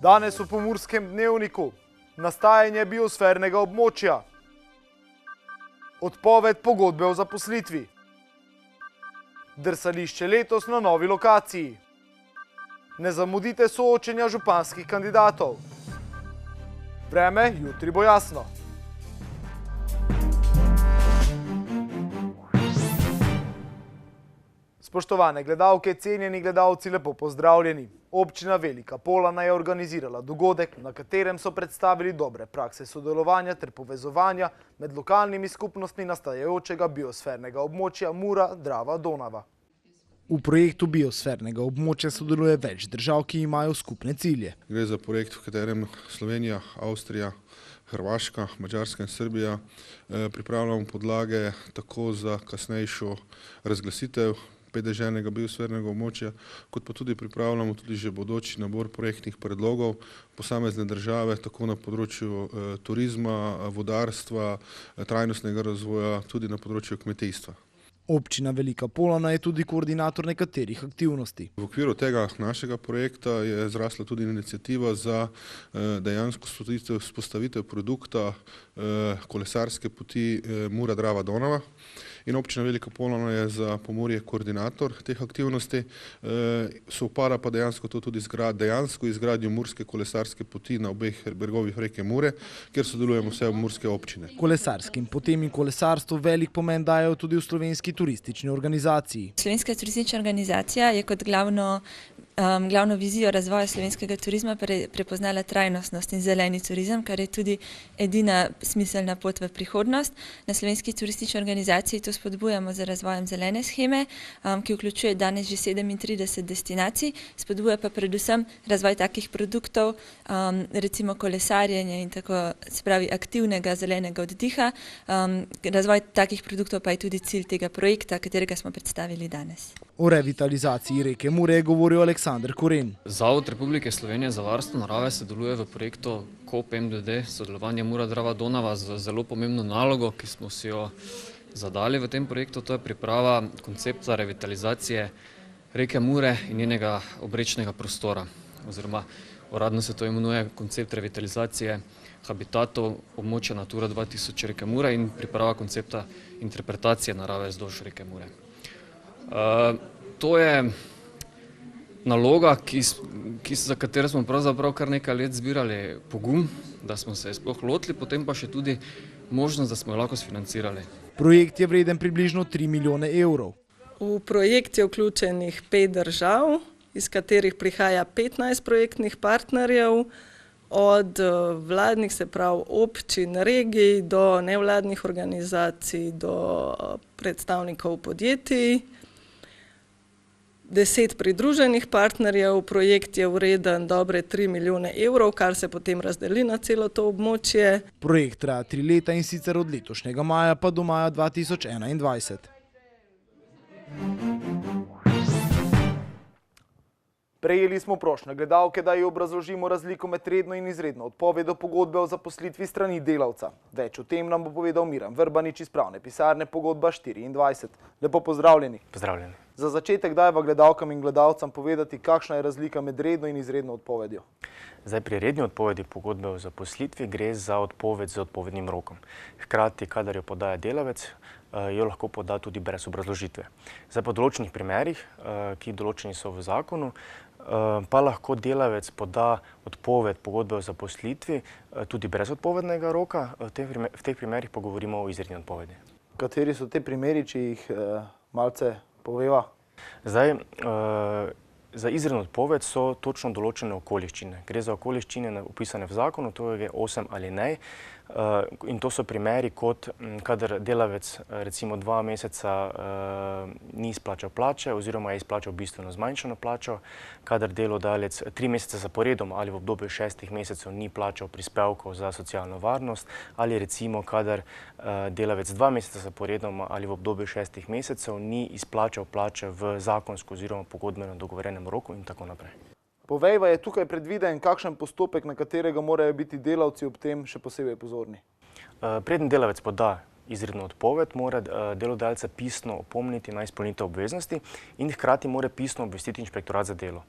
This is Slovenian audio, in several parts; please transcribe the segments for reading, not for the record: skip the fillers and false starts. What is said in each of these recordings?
Danes v Pomurskem dnevniku nastajanje biosfernega območja, odpoved pogodbe o zaposlitvi, drsališče letos na novi lokaciji, ne zamudite soočenja županskih kandidatov. Vreme jutri bo jasno. Spoštovane gledalke, cenjeni gledalci, lepo pozdravljeni. Občina Velika Polana je organizirala dogodek, na katerem so predstavili dobre prakse sodelovanja ter povezovanja med lokalnimi skupnostmi nastajajočega biosfernega območja Mura-Drava-Donava. V projektu biosfernega območja sodeluje več držav, ki imajo skupne cilje. Gre za projekt, v katerem Slovenija, Avstrija, Hrvaška, Madžarska in Srbija pripravljamo podlage tako za kasnejšo razglasitev podeželnega biosfernega območja, kot pa tudi pripravljamo tudi že bodoči nabor projektnih predlogov posamezne države, tako na področju turizma, vodarstva, trajnostnega razvoja, tudi na področju kmetijstva. Občina Velika Polana je tudi koordinator nekaterih aktivnosti. V okviru tega našega projekta je zrasla tudi iniciativa za dejansko vzpostavitev produkta kolesarske poti Mura-Drava-Donava. In občina Velika Polana je za Pomurje koordinator teh aktivnosti. Sovpada pa dejansko to tudi izgradnjo murske kolesarske poti na obeh bregovih reke Mure, kjer sodelujemo vse murske občine. Kolesarskim potem in kolesarstvu velik pomen dajo tudi v slovenski turistični organizaciji. Slovenska turistična organizacija je kot glavno vizijo razvoja slovenskega turizma prepoznala trajnostnost in zeleni turizem, kar je tudi edina smiselna pot v prihodnost. Na Slovenski turistični organizaciji to spodbujamo z razvojem zelene sheme, ki vključuje danes že 37 destinacij, spodbuja pa predvsem razvoj takih produktov, recimo kolesarjenje in tako se pravi aktivnega zelenega oddiha. Razvoj takih produktov pa je tudi cilj tega projekta, katerega smo predstavili danes. O revitalizaciji reke Mure je govoril Aleksander Koren. Zavod Republike Slovenije za varstvo narave sodeluje v projektu COP-MDD, sodelovanje Mura-Drava-Donava z zelo pomembno nalogo, ki smo si jo zadali v tem projektu. To je priprava koncepta revitalizacije reke Mure in njenega obrečnega prostora. Oziroma, uradno se to imenuje koncept revitalizacije habitatov območja Natura 2000 reke Mure in priprava koncepta interpretacije narave vzdolž reke Mure. To je naloga, za katero smo pravzaprav kar nekaj let zbirali pogum, da smo se sploh lotili, potem pa še tudi možnost, da smo jo lahko sfinancirali. Projekt je vreden približno 3 milijone evrov. V projekt je vključenih 5 držav, iz katerih prihaja 15 projektnih partnerjev, od vladnih, se pravi občin, regij, do nevladnih organizacij, do predstavnikov podjetij. 10 pridruženih partnerjev, projekt je vreden dobre 3 milijone evrov, kar se potem razdeli na celo to območje. Projekt traja 3 leta in sicer od letošnjega maja pa do maja 2021. Prejeli smo prošnjo gledalke, da ji obrazložimo razliko med redno in izredno odpovedjo pogodbe o zaposlitvi strani delavca. Več o tem nam bo povedal Miran Vrbanič iz pravne pisarne Pogodba 24. Lepo pozdravljeni. Pozdravljeni. Za začetek dajva gledalkam in gledalcam povedati, kakšna je razlika med redno in izredno odpovedjo. Zdaj, pri redni odpovedi pogodbe o zaposlitvi gre za odpoved z odpovednim rokom. Hkrati, kadar jo podaja delavec, jo lahko poda tudi brez obrazložitve. Zdaj, po določenih primerih, ki določeni so v zakonu, pa lahko delavec poda odpoved pogodbe o zaposlitvi tudi brez odpovednega roka. V teh primerih pa govorimo o izredni odpovedi. Kateri so te primeri, če jih malce poveva? Zdaj, za izredno odpoved so točno določene okoliščine. Gre za okoliščine opisane v zakonu, to je 8 alinej. In to so primeri, kot kadar delavec recimo 2 meseca ni izplačal plače oziroma je izplačal bistveno zmanjšano plačo, kadar delodajalec 3 mesece zaporedoma ali v obdobju 6 mesecev ni plačal prispevkov za socialno varnost, ali recimo kadar delavec 2 meseca zaporedoma ali v obdobju 6 mesecev ni izplačal plače v zakonsko oziroma pogodbeno dogovorenem roku in tako naprej. Povejva, je tukaj predviden kakšen postopek, na katerega morajo biti delavci ob tem še posebej pozorni? Preden delavec poda izredno odpoved, mora delodajalca pisno opomniti na izpolnitev obveznosti in hkrati mora pisno obvestiti inšpektorat za delo.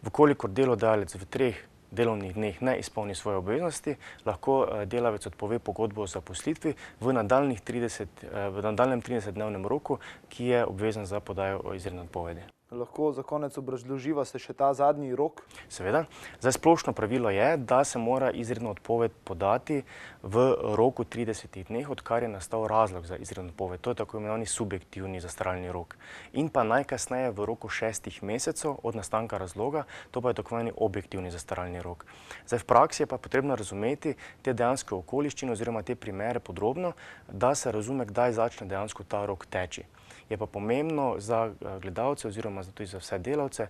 Vkolikor delodajalec v 3 delovnih dneh ne izpolni svoje obveznosti, lahko delavec odpove pogodbo o zaposlitvi v nadaljnjem 30-dnevnem roku, ki je obvezen za podajo o izredne odpovedi. Lahko za konec obrazloživa se še ta zadnji rok? Seveda. Zdaj, splošno pravilo je, da se mora izredna odpoved podati v roku 30 dneh, odkar je nastal razlog za izredno odpoved. To je tako imenovani subjektivni zastaralni rok. In pa najkasneje v roku 6 mesecev od nastanka razloga, to pa je tako imenovani objektivni zastaralni rok. Zdaj, v praksi je pa potrebno razumeti te dejanske okoliščine oziroma te primere podrobno, da se razume, kdaj začne dejansko ta rok teči. Je pa pomembno za gledalce oziroma tudi za vse delavce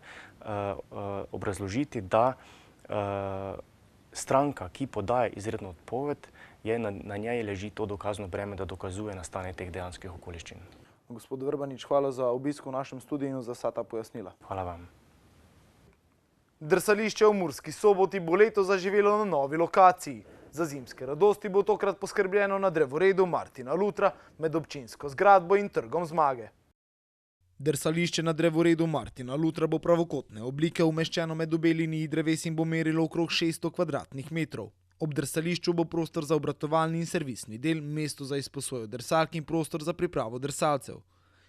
obrazložiti, da stranka, ki podaja izredno odpoved, na njej leži to dokazno breme, da dokazuje nastanek teh dejanskih okoliščin. Gospod Vrbanič, hvala za obisk v našem studiu in za vsa ta pojasnila. Hvala vam. Drsališče v Murski Soboti bo letos zaživelo na novi lokaciji. Za zimske radosti bo tokrat poskrbljeno na drevoredu Martina Lutra med občinsko zgradbo in Trgom Zmage. Drsališče na drevoredu Martina Lutra bo pravokotne oblike, umeščeno med obe liniji dreves in bo merilo okrog 600 kvadratnih metrov. Ob drsališču bo prostor za obratovalni in servisni del, mesto za izposojo drsalk in prostor za pripravo drsalcev.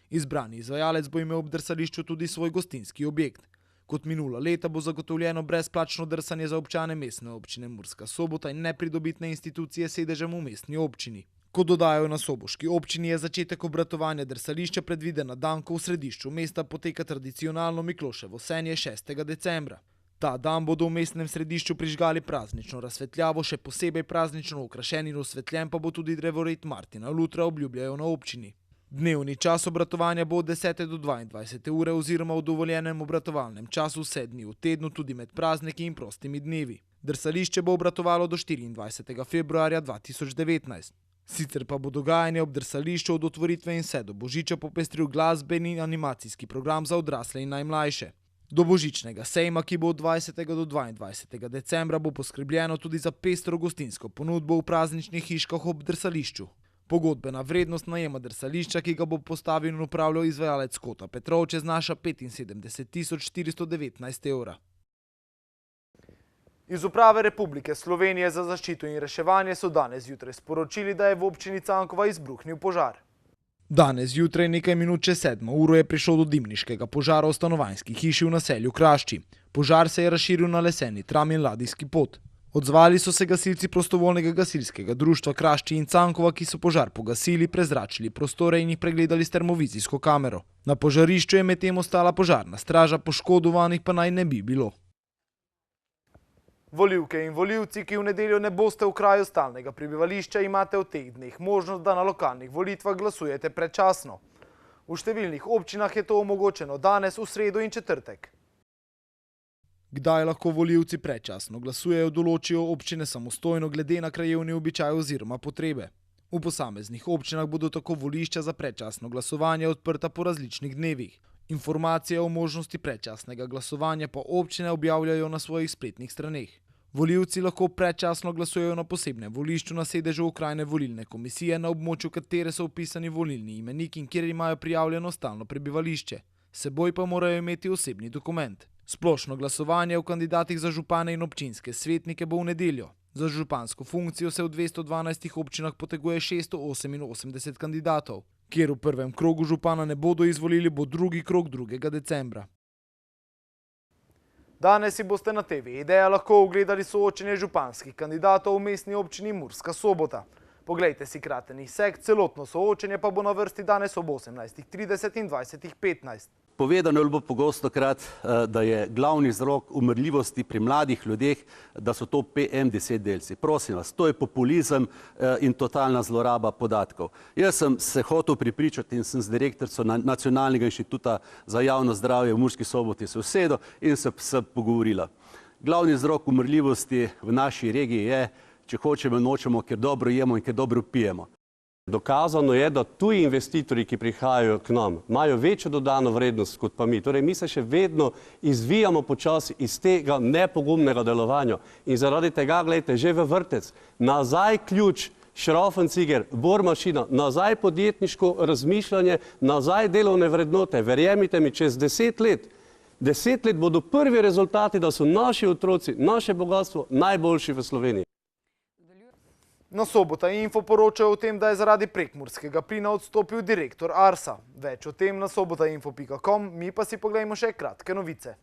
Izbrani izvajalec bo imel ob drsališču tudi svoj gostinski objekt. Kot minula leta bo zagotovljeno brezplačno drsanje za občane mestne občine Murska Sobota in nepridobitne institucije sedežem v mestni občini. Kot dodajo na soboški občini, je začetek obratovanja drsališča predviden na dan, ko v središču mesta poteka tradicionalno Mikloševo senje 6. decembra. Ta dan bodo v mestnem središču prižgali praznično razsvetljavo, še posebej praznično okrašen in osvetljen pa bo tudi drevored Martina Lutra, obljubljajo na občini. Dnevni čas obratovanja bo od 10. do 22. ure oziroma v dovoljenem obratovalnem času 7 dni v tednu, tudi med prazniki in prostimi dnevi. Drsališče bo obratovalo do 24. februarja 2019. Sicer pa bo dogajanje ob drsališču od otvoritve in vse do božiča popestril glasbeni in animacijski program za odrasle in najmlajše. Do božičnega sejma, ki bo od 20. do 22. decembra, bo poskrbljeno tudi za pestro gostinsko ponudbo v prazničnih hiškah ob drsališču. Pogodbena vrednost najema drsališča, ki ga bo postavil in upravljal izvajalec Kota Petrovče, znaša 75.419 evra. Iz Uprave Republike Slovenije za zaščito in reševanje so danes zjutraj sporočili, da je v občini Cankova izbruhnil požar. Danes zjutraj nekaj minut čez 7. uro je prišlo do dimniškega požara v stanovanjski hiši v naselju Krašči. Požar se je razširil na leseni tram in ladijski pot. Odzvali so se gasilci prostovoljnega gasilskega društva Krašči in Cankova, ki so požar pogasili, prezračili prostore in jih pregledali s termovizijsko kamero. Na požarišču je medtem ostala požarna straža, poškodovanih pa naj ne bi bilo. Volivke in volivci, ki v nedeljo ne boste v kraju stalnega prebivališča, imate v teh dneh možnost, da na lokalnih volitvah glasujete predčasno. V številnih občinah je to omogočeno danes, v sredo in četrtek. Kdaj lahko volivci predčasno glasujejo, določijo občine samostojno glede na krajevni običaj oziroma potrebe. V posameznih občinah bodo tako volišča za predčasno glasovanje odprta po različnih dnevih. Informacije o možnosti predčasnega glasovanja pa občine objavljajo na svojih spletnih straneh. Volivci lahko predčasno glasujejo na posebnem volišču na sedežu okrajne volilne komisije, na območju katere so vpisani volilni imenik in kjer imajo prijavljeno stalno prebivališče. S seboj pa morajo imeti osebni dokument. Splošno glasovanje o kandidatih za župane in občinske svetnike bo v nedeljo. Za župansko funkcijo se v 212 občinah poteguje 688 kandidatov. Kjer v prvem krogu župana ne bodo izvolili, bo drugi krog 2. decembra. Danes si boste na TV Ideja lahko ogledali soočenje županskih kandidatov v mestni občini Murska Sobota. Poglejte si kraten izsek, celotno soočenje pa bo na vrsti danes ob 18:30 in 20:15. Povedano je bilo pogostokrat, da je glavni vzrok umrljivosti pri mladih ljudeh, da so to PM10 delci. Prosim vas, to je populizem in totalna zloraba podatkov. Jaz sem se hotel pripričati in sem z direktorico Nacionalnega inštituta za javno zdravje v Murski Soboti se usedel in se pogovorila. Glavni vzrok umrljivosti v naši regiji je, če hočemo in nočemo, ker dobro jemo in ker dobro pijemo. Dokazano je, da tuji investitorji, ki prihajajo k nam, imajo večjo dodano vrednost kot pa mi. Torej, mi se še vedno izvijamo počasi iz tega nepogumnega delovanja. In zaradi tega, gledajte, že v vrtec, nazaj ključ, šraufelciger, bormašina, nazaj podjetniško razmišljanje, nazaj delovne vrednote. Verjemite mi, čez 10 let 10 let bodo prvi rezultati, da so naši otroci, naše bogatstvo najboljši v Sloveniji. Na Sobota Info poročajo o tem, da je zaradi prekmurskega plina odstopil direktor Arsa. Več o tem na sobotainfo.com, mi pa si pogledajmo še kratke novice.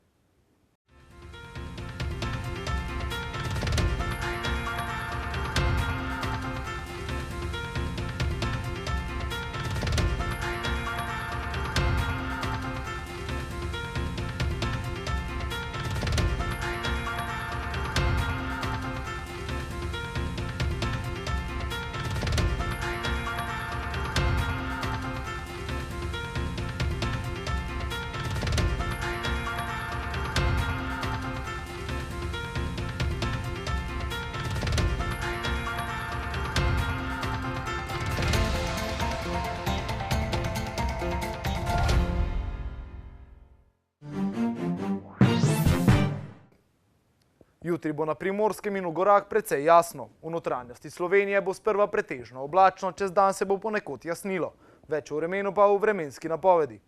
Jutri bo na Primorskem in v gorah precej jasno. V notranjosti Slovenije bo sprva pretežno oblačno, čez dan se bo ponekod jasnilo. Več o vremenu pa v vremenski napovedi.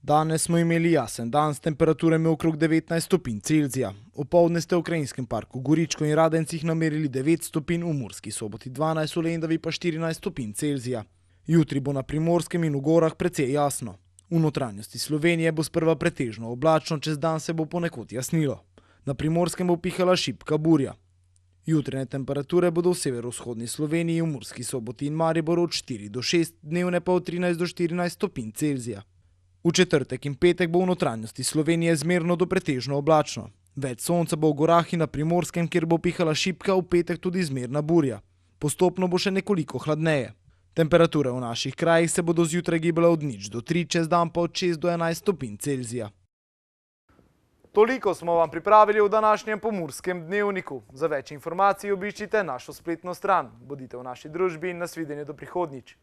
Danes smo imeli jasen dan s temperaturami okrog 19 stopinj Celzija. Opoldne ste v Krajinskem parku Goričko in Radencih namerili 9 stopinj, v Murski Soboti 12, v Lendavi pa 14 stopinj Celzija. Jutri bo na Primorskem in v gorah precej jasno. V notranjosti Slovenije bo sprva pretežno oblačno, čez dan se bo ponekod jasnilo. Na Primorskem bo pihala šibka burja. Jutranje temperature bodo v severovzhodni Sloveniji, v Murski Soboti in Mariboru od 4 do 6, dnevne pa od 13 do 14 stopinj Celzija. V četrtek in petek bo v notranjosti Slovenije zmerno do pretežno oblačno. Več sonca bo v gorah in na Primorskem, kjer bo pihala šibka, v petek tudi zmerna burja. Postopno bo še nekoliko hladneje. Temperature v naših krajih se bodo zjutraj gibale od 0 do 3, čez dan pa od 6 do 11 stopinj Celzija. Toliko smo vam pripravili v današnjem Pomurskem dnevniku. Za več informacij obiščite našo spletno stran. Bodite v naši družbi in nasvidenje do prihodnjič.